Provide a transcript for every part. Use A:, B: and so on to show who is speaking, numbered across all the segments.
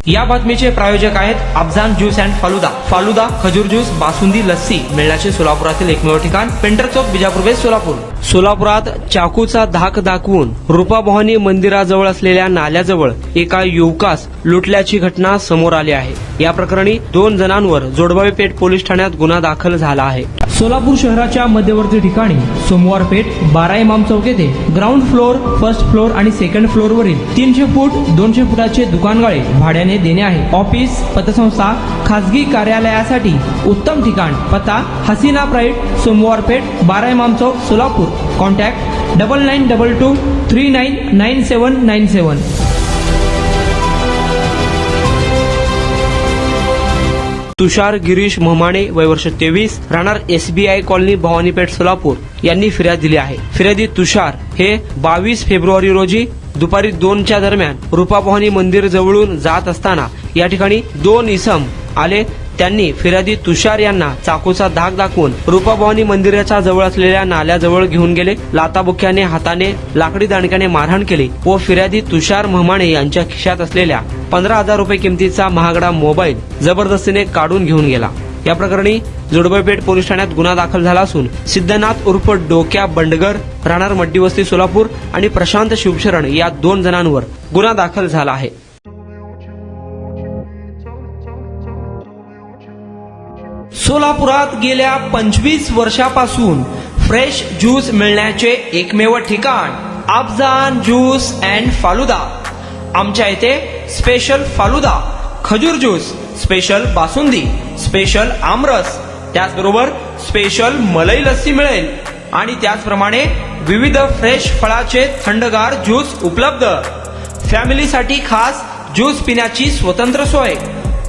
A: या बातमीचे प्रायोजक आहेत अफजान ज्यूस अँड फालुदा. फालुदा, खजूर ज्यूस, बासुंदी, लस्सी मिळण्याचे सोलापुरातील एकमेव ठिकाण. पेंटर चौक, बिजापूर वेस्ट, सोलापूर. सोलापुरात चाकूचा धाक दाखवून रूपाभवानी मंदिराजवळ असलेल्या नाल्याजवळ एका युवकास लुटल्याची घटना समोर आली आहे. या प्रकरणी 2 जणांवर जोडबावी पेठ पोलीस ठाण्यात गुन्हा दाखल झाला आहे. सोलापूर शहराच्या मध्यवर्ती ठिकाणी सोमवार पेठ 12 इमाम चौक येथे ग्राउंड फ्लोअर, फर्स्ट फ्लोअर आणि सेकंड फ्लोअरवरील 300 फूट 200 फुटाचे दुकानगाळे भाड्याने देणे आहे. ऑफिस, पतसंस्था, खासगी कार्यालयासाठी उत्तम ठिकाण. पत्ता हसीना प्राईड, सोमवार पेठ 12 इमाम चौक, सोलापूर. कॉन्टॅक्ट 9922399797. तुषार गिरीश म्हमाणे, वय वर्ष 23, राहणार SBI कॉलनी, भवानीपेठ, सोलापूर यांनी फिर्याद दिली आहे. फिर्यादी तुषार हे 22 फेब्रुवारी रोजी दुपारी 2च्या दरम्यान रूपाभवानी मंदिर जवळून जात असताना या ठिकाणी 2 इसम आले. त्यांनी फिर्यादी तुषार यांना चाकूचा धाक दाखवून रूपाभवानी मंदिराच्या जवळ असलेल्या नाल्याजवळ घेऊन गेले. लाताबुक्याने, हाताने, लाकडी दांडक्याने मारहाण केली व फिर्यादी तुषार म्हमाणे यांच्या खिशात असलेल्या 15,000 रुपये किमतीचा महागडा मोबाईल जबरदस्तीने काढून घेऊन गेला. या प्रकरणी जोडबाईपेठ पोलीस ठाण्यात गुन्हा दाखल झाला असून सिद्धनाथ उर्फ डोक्या बंडगर, राहणार मड्डीवस्ती, सोलापूर आणि प्रशांत शिवशरण या 2 जणांवर गुन्हा दाखल झाला आहे. सोलापुरात गेल्या 25 वर्षापासून फ्रेश ज्यूस मिळण्याचे एकमेव ठिकाण अफजान ज्यूस अँड फालुदा. आमच्या इथे स्पेशल फालुदा, खजूर ज्यूस, स्पेशल बासुंदी, स्पेशल आमरस, त्याचबरोबर स्पेशल मलाई लस्सी मिळेल आणि त्याचप्रमाणे विविध फ्रेश फळाचे थंडगार ज्यूस उपलब्ध. फॅमिलीसाठी खास ज्यूस पिण्याची स्वतंत्र सोय,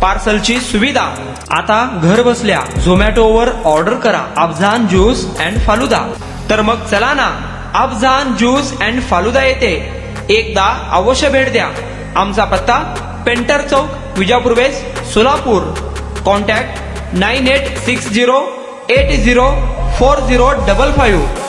A: पार्सलची सुविधा. आता घर बसल्या झोमॅटोवर ऑर्डर करा अफजान ज्यूस अँड फालुदा. तर मग चला ना, अफजान ज्यूस अँड फालुदा येथे एकदा अवश्य भेट द्या. आमचा पत्ता पेंटर चौक, बिजापूर वेस्ट, सोलापूर. कॉन्टॅक्ट 9860804055.